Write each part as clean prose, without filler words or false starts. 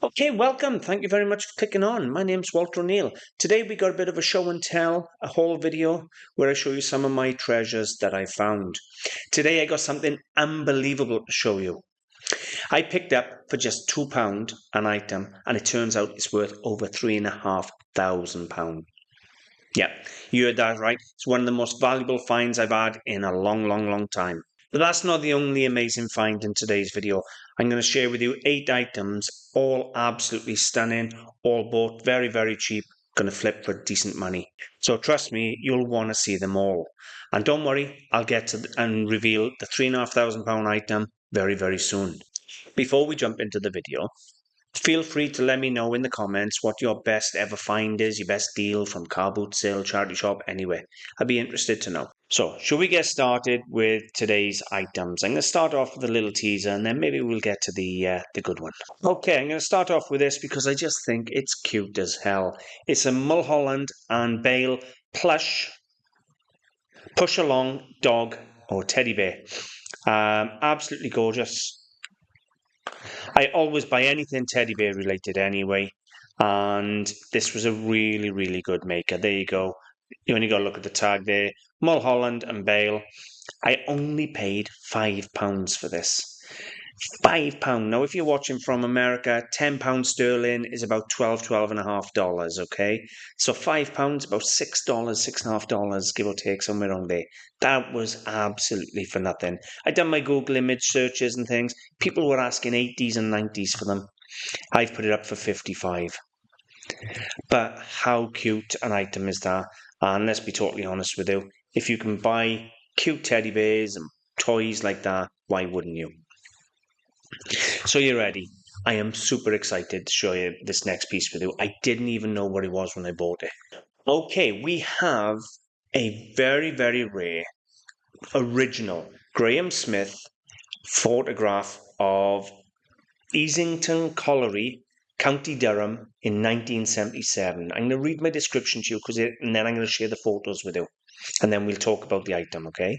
Okay, welcome. Thank you very much for clicking on. My name's Walter O'Neill. Today we got a bit of a show and tell, a haul video where I show you some of my treasures that I found. Today I got something unbelievable to show you. I picked up for just £2 an item, and it turns out it's worth over £3,500. Yeah, you heard that right. It's one of the most valuable finds I've had in a long time. But that's not the only amazing find in today's video. I'm going to share with you 8 items, all absolutely stunning, all bought very cheap, going to flip for decent money. So trust me, you'll want to see them all. And don't worry, I'll get to and reveal the £3,500 item very soon. Before we jump into the video, feel free to let me know in the comments what your best ever find is, your best deal from car boot sale, charity shop, anywhere. I'd be interested to know. So, should we get started with today's items? I'm going to start off with a little teaser, and then maybe we'll get to the good one. Okay, I'm going to start off with this because I just think it's cute as hell. It's a Holland Bale plush push-along dog or teddy bear. Absolutely gorgeous. I always buy anything teddy bear related anyway, and this was a really good maker. There you go. You only got to look at the tag there. Mulholland and Bale. I only paid £5 for this. £5. Now, if you're watching from America, £10 sterling is about twelve and a half dollars, okay? So £5, about $6, $6.50, give or take, somewhere around there. That was absolutely for nothing. I'd done my Google image searches and things. People were asking 80s and 90s for them. I've put it up for 55. But how cute an item is that? And let's be totally honest with you, if you can buy cute teddy bears and toys like that, why wouldn't you? So you're ready. I am super excited to show you this next piece with you. I didn't even know what it was when I bought it. Okay, we have a very rare original Graeme Smith photograph of Easington Colliery, County Durham in 1977. I'm going to read my description to you and then I'm going to share the photos with you. And then we'll talk about the item, okay?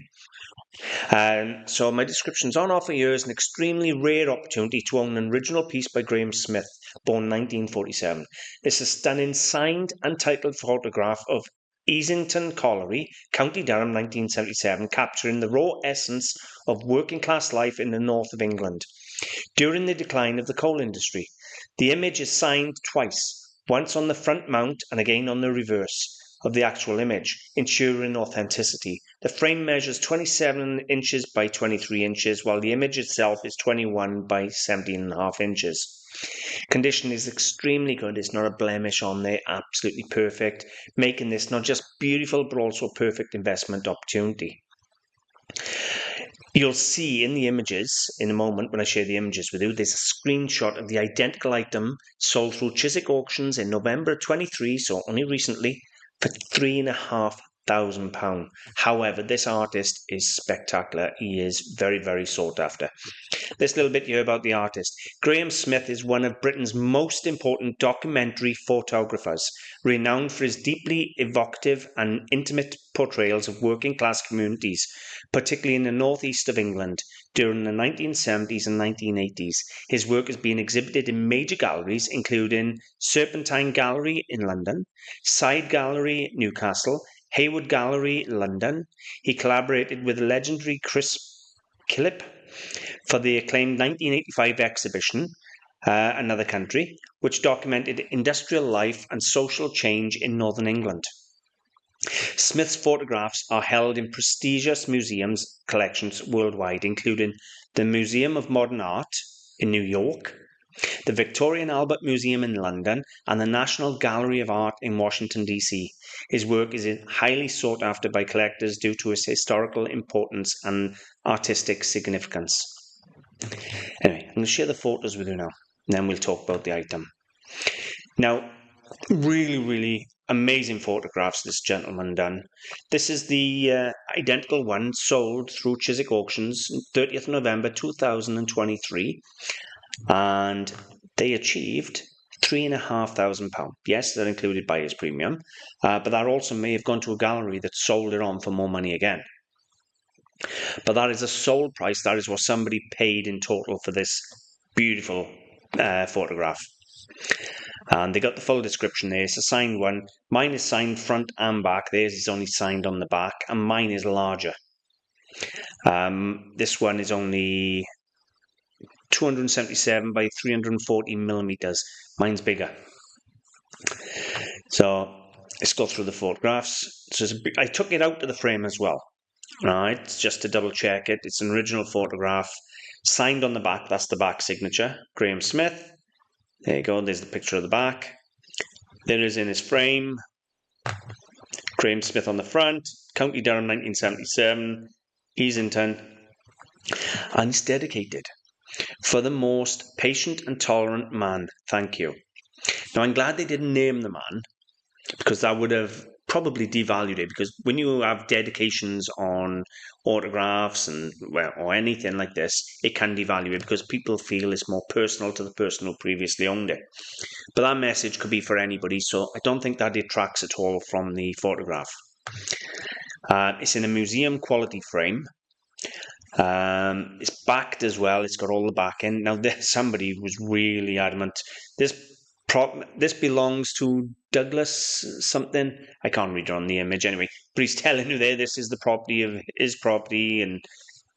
So my description's on offer here is an extremely rare opportunity to own an original piece by Graeme Smith, born 1947. It's a stunning signed and titled photograph of Easington Colliery, County Durham, 1977, capturing the raw essence of working class life in the north of England during the decline of the coal industry. The image is signed twice, once on the front mount and again on the reverse of the actual image, ensuring authenticity. The frame measures 27 inches by 23 inches, while the image itself is 21 by 17.5 inches. Condition is extremely good. It's not a blemish on there, absolutely perfect, making this not just beautiful, but also a perfect investment opportunity. You'll see in the images, in a moment when I share the images with you, there's a screenshot of the identical item sold through Chiswick Auctions in November 23, so only recently, for £3,500. However, this artist is spectacular. He is very sought after. This little bit here about the artist. Graeme Smith is one of Britain's most important documentary photographers, renowned for his deeply evocative and intimate portrayals of working class communities, particularly in the northeast of England during the 1970s and 1980s. His work has been exhibited in major galleries, including Serpentine Gallery in London, Side Gallery, Newcastle, Hayward Gallery, London. He collaborated with the legendary Chris Killip for the acclaimed 1985 exhibition, Another Country, which documented industrial life and social change in northern England. Smith's photographs are held in prestigious museums collections worldwide, including the Museum of Modern Art in New York, the Victoria and Albert Museum in London, and the National Gallery of Art in Washington, D.C. His work is highly sought after by collectors due to its historical importance and artistic significance. Anyway, I'm going to share the photos with you now, and then we'll talk about the item. Now, really amazing photographs this gentleman done. This is the identical one sold through Chiswick Auctions, 30th November 2023, and they achieved £3,500. Yes, that included buyer's premium, but that also may have gone to a gallery that sold it on for more money again. But that is a sold price. That is what somebody paid in total for this beautiful photograph. And they got the full description there. It's a signed one. Mine is signed front and back. Theirs is only signed on the back, and mine is larger. This one is only 277 by 340 millimeters. Mine's bigger. So let's go through the photographs. So I took it out of the frame as well, right? Just to double check it. It's an original photograph, signed on the back. That's the back signature, Graeme Smith. There you go. There's the picture of the back. There is in his frame, Graeme Smith on the front, County Durham 1977, Easington, and it's dedicated. For the most patient and tolerant man, thank you. Now, I'm glad they didn't name the man, because that would have probably devalued it, because when you have dedications on autographs and, well, or anything like this, it can devalue it because people feel it's more personal to the person who previously owned it. But that message could be for anybody, so I don't think that detracts at all from the photograph. It's in a museum quality frame. It's backed as well. It's got all the backing. Now, somebody was really adamant. This belongs to Douglas something. I can't read it on the image anyway. But he's telling you there, this is the property of his property, and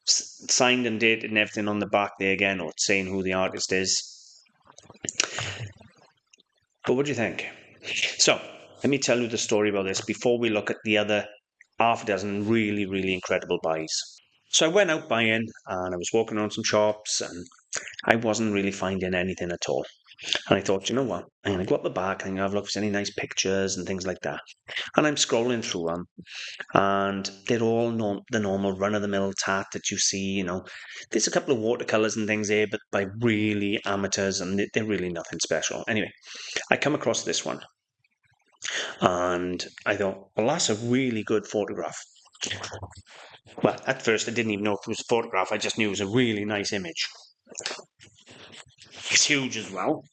signed and dated and everything on the back there again, or saying who the artist is. But what do you think? So, let me tell you the story about this before we look at the other half a dozen really, really incredible buys. So I went out buying, and I was walking around some shops, and I wasn't really finding anything at all. And I thought, you know what, I'm going to go up the back and have a look if there's any nice pictures and things like that. And I'm scrolling through them, and they're all the normal run-of-the-mill tat that you see, you know. There's a couple of watercolours and things there, but by really amateurs, and they're really nothing special. Anyway, I come across this one, and I thought, well, that's a really good photograph. Well, at first I didn't even know if it was a photograph, I just knew it was a really nice image. It's huge as well.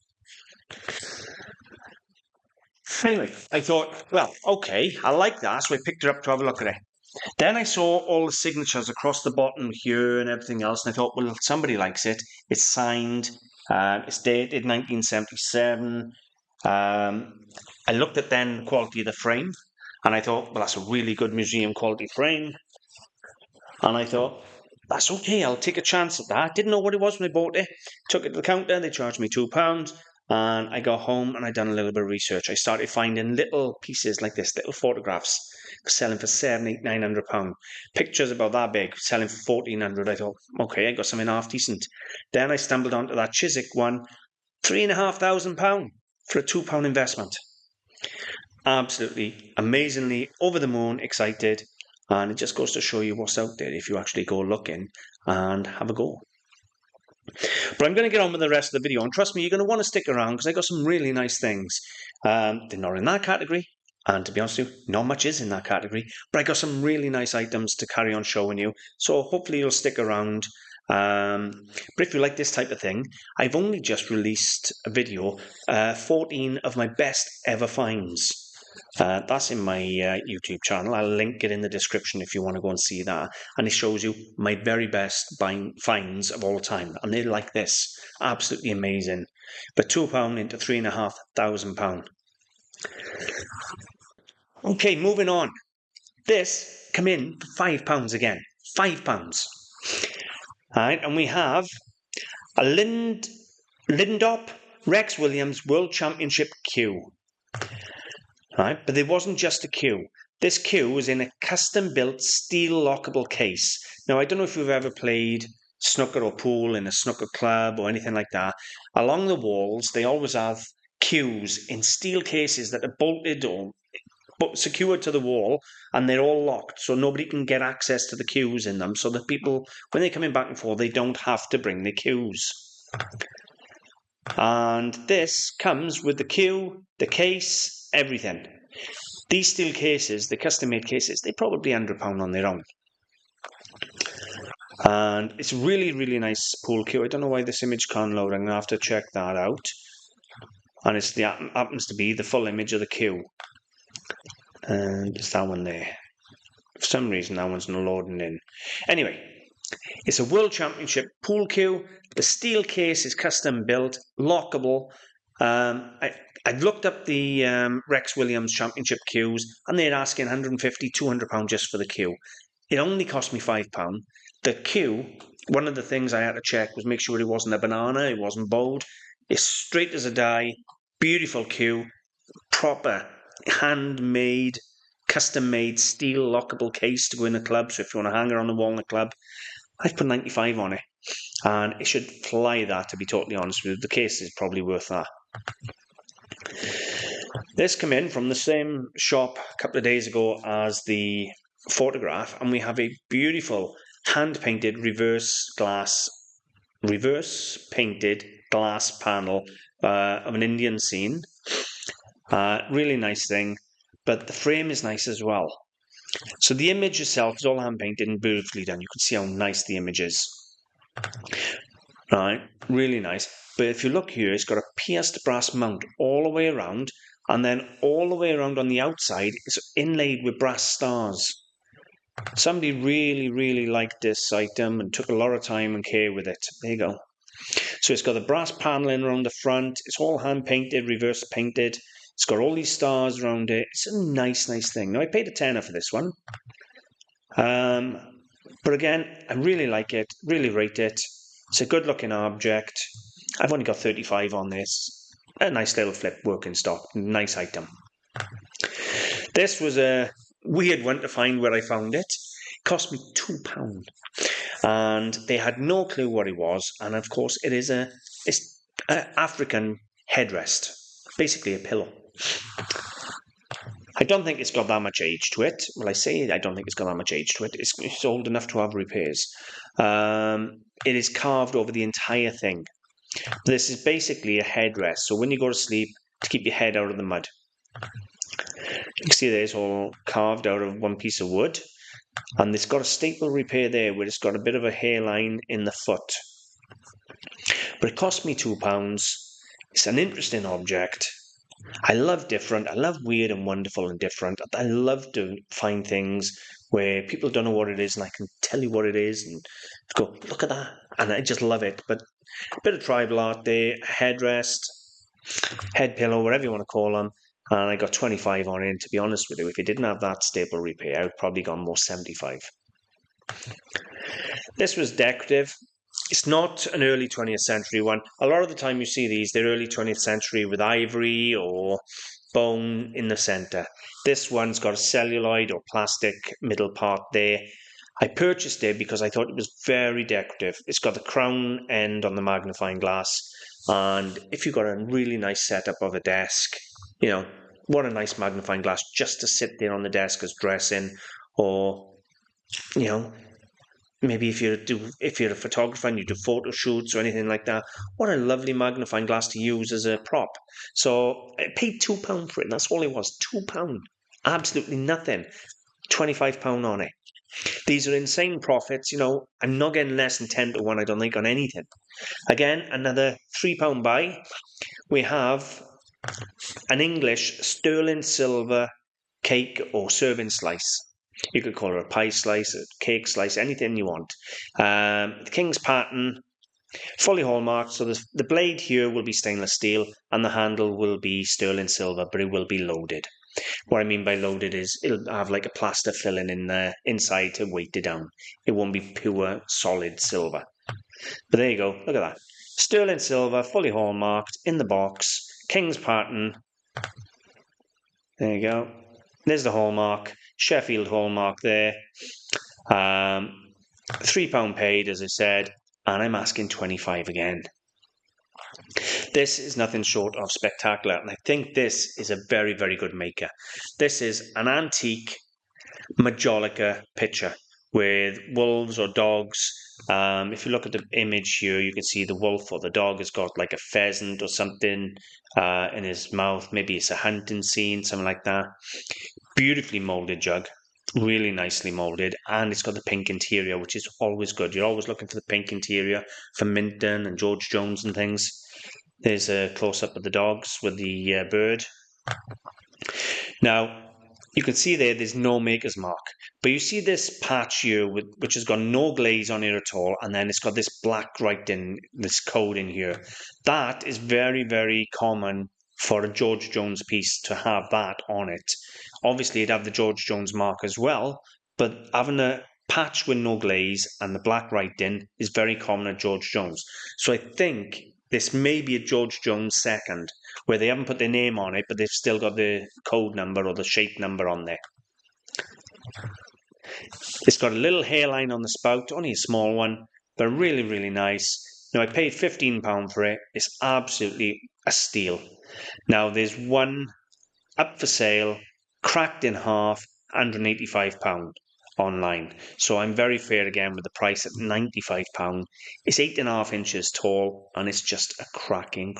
Anyway, I thought, well, okay, I like that, so I picked it up to have a look at it. Then I saw all the signatures across the bottom here and everything else, and I thought, well, somebody likes it. It's signed, it's dated 1977. I looked at then the quality of the frame, and I thought, well, that's a really good museum quality frame. And I thought, that's okay, I'll take a chance at that. Didn't know what it was when I bought it. Took it to the counter, they charged me £2. And I got home and I done a little bit of research. I started finding little pieces like this, little photographs, selling for £700, £800. Pictures about that big, selling for £1,400. I thought, okay, I got something half decent. Then I stumbled onto that Chiswick one, £3,500 for a £2 investment. Absolutely, amazingly, over the moon, excited. And it just goes to show you what's out there if you actually go looking and have a go. But I'm going to get on with the rest of the video, and trust me, you're going to want to stick around because I got some really nice things. They're not in that category, and to be honest with you, not much is in that category, but I got some really nice items to carry on showing you, so hopefully you'll stick around. But if you like this type of thing, I've only just released a video, 14 of my best ever finds. That's in my YouTube channel. I'll link it in the description if you want to go and see that. And it shows you my very best finds of all time. And they're like this. Absolutely amazing. But £2 into £3,500. Okay, moving on. This come in for £5 again. £5. Alright, and we have a Lindop Rex Williams World Championship cue. Right, but there wasn't just a cue. This cue was in a custom-built steel lockable case. Now, I don't know if you've ever played snooker or pool in a snooker club or anything like that. Along the walls, they always have cues in steel cases that are bolted or secured to the wall, and they're all locked, so nobody can get access to the cues in them, so that people, when they're coming back and forth, they don't have to bring the cues. And this comes with the cue, the case, everything. These steel cases, the custom-made cases, they're probably £100 on their own. And it's really, really nice pool cue. I don't know why this image can't load. I'm going to have to check that out. And it happens to be the full image of the cue. And it's that one there. For some reason, that one's not loading in. Anyway, It's a World Championship pool cue. The steel case is custom built, lockable. I've looked up the Rex Williams Championship cues, and they're asking £150, £200 just for the cue. It only cost me £5. The cue, one of the things I had to check was make sure it wasn't a banana, it wasn't bowed. It's straight as a die, beautiful cue, proper, handmade, custom-made steel lockable case to go in a club. So if you want to hang it on the wall in a club, I've put 95 on it, and it should fly that, to be totally honest with you. The case is probably worth that. This came in from the same shop a couple of days ago as the photograph, and we have a beautiful hand-painted reverse painted glass panel of an Indian scene. Really nice thing, but the frame is nice as well. So the image itself is all hand-painted and beautifully done. You can see how nice the image is. Right, really nice. But if you look here, it's got a pierced brass mount all the way around, and then all the way around on the outside, it's inlaid with brass stars. Somebody really, really liked this item and took a lot of time and care with it. There you go. So it's got the brass paneling around the front. It's all hand-painted, reverse painted. It's got all these stars around it. It's a nice, nice thing. Now, I paid £10 for this one. But again, I really like it, really rate it. It's a good-looking object. I've only got 35 on this. A nice little flip working stock. Nice item. This was a weird one to find where I found it. It cost me £2. And they had no clue what it was. And of course, it's an African headrest. Basically a pillow. I don't think it's got that much age to it. Well, I say I don't think it's got that much age to it. It's old enough to have repairs. It is carved over the entire thing. This is basically a headrest. So when you go to sleep, to keep your head out of the mud. You can see there it's all carved out of one piece of wood. And it's got a staple repair there where it's got a bit of a hairline in the foot. But it cost me £2. It's an interesting object. I love different. I love weird and wonderful and different. I love to find things where people don't know what it is and I can tell you what it is and go, look at that. And I just love it. But a bit of tribal art there, headrest, head pillow, whatever you want to call them. And I got 25 on it. And to be honest with you, if you didn't have that staple repair, I would probably gone more 75. This was decorative. It's not an early 20th century one. A lot of the time you see these, they're early 20th century with ivory or bone in the centre. This one's got a celluloid or plastic middle part there. I purchased it because I thought it was very decorative. It's got the crown end on the magnifying glass. And if you've got a really nice setup of a desk, you know, what a nice magnifying glass just to sit there on the desk as dressing, or, you know, maybe if you're a photographer and you do photo shoots or anything like that, what a lovely magnifying glass to use as a prop. So I paid £2 for it, and that's all it was, £2. Absolutely nothing. £25 on it. These are insane profits, you know. I'm not getting less than 10 to 1, I don't think, on anything. Again, another £3 buy. We have an English sterling silver cake or serving slice. You could call it a pie slice, a cake slice, anything you want. The King's pattern, fully hallmarked. So the blade here will be stainless steel and the handle will be sterling silver, but it will be loaded. What I mean by loaded is it'll have like a plaster filling in the inside to weight it down. It won't be pure solid silver. But there you go. Look at that. Sterling silver, fully hallmarked, in the box. King's pattern. There you go. There's the hallmark. Sheffield hallmark there. £3 paid, as I said, and I'm asking 25 again. This is nothing short of spectacular, and I think this is a very, very good maker. This is an antique Majolica picture with wolves or dogs. If you look at the image here, you can see the wolf or the dog has got like a pheasant or something in his mouth. Maybe it's a hunting scene, something like that. Beautifully molded jug, really nicely molded, and it's got the pink interior, which is always good. You're always looking for the pink interior for Minton and George Jones and things. There's a close-up of the dogs with the bird. Now, you can see there's no maker's mark, But you see this patch here, which has got no glaze on it at all, and then it's got this black writing, this code in here. That is very, very common for a George Jones piece to have that on it. Obviously, it'd have the George Jones mark as well, but having a patch with no glaze and the black writing is very common at George Jones. So I think this may be a George Jones second, where they haven't put their name on it, but they've still got the code number or the shape number on there. It's got a little hairline on the spout, only a small one, but really, really nice. Now, I paid £15 for it. It's absolutely a steal. Now, there's one up for sale, cracked in half, £185 online. So I'm very fair again with the price at £95. It's 8.5 inches tall, and it's just a cracking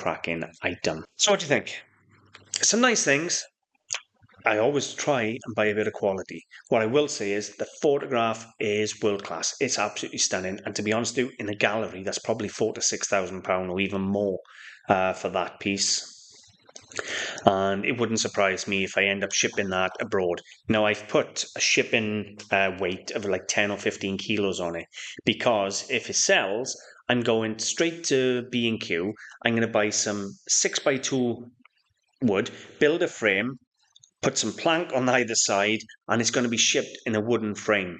item. So what do you think? Some nice things. I always try and buy a bit of quality. What I will say is the photograph is world class. It's absolutely stunning. And to be honest with you, in a gallery, that's probably £4,000 to £6,000 or even more for that piece. And it wouldn't surprise me if I end up shipping that abroad. Now, I've put a shipping weight of like 10 or 15 kilos on it, because if it sells, I'm going straight to B&Q. I'm going to buy some 6x2 wood, build a frame, put some plank on either side, and it's going to be shipped in a wooden frame,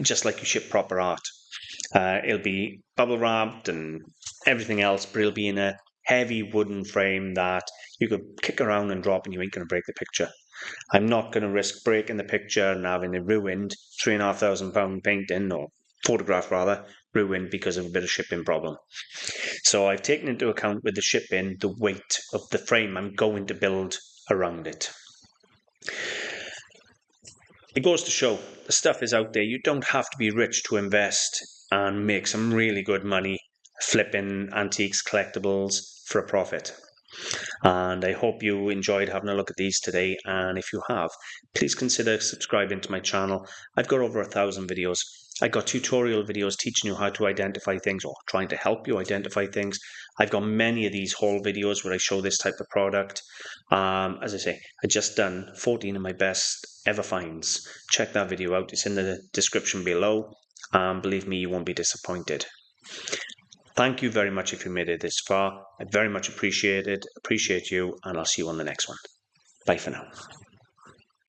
just like you ship proper art. It'll be bubble wrapped and everything else, but it'll be in a heavy wooden frame that you could kick around and drop and you ain't going to break the picture. I'm not going to risk breaking the picture and having it ruined, £3,500 painting, or photograph rather, ruined because of a bit of shipping problem. So I've taken into account with the shipping the weight of the frame I'm going to build around it. It goes to show the stuff is out there. You don't have to be rich to invest and make some really good money flipping antiques, collectibles for a profit. And I hope you enjoyed having a look at these today, and if you have, please consider subscribing to my channel. I've got over 1,000 videos. I've got tutorial videos teaching you how to identify things, or trying to help you identify things. I've got many of these haul videos where I show this type of product. As I say, I just done 14 of my best ever finds. Check that video out. It's in the description below. Believe me, you won't be disappointed. Thank you very much if you made it this far. I very much appreciate it. Appreciate you, and I'll see you on the next one. Bye for now.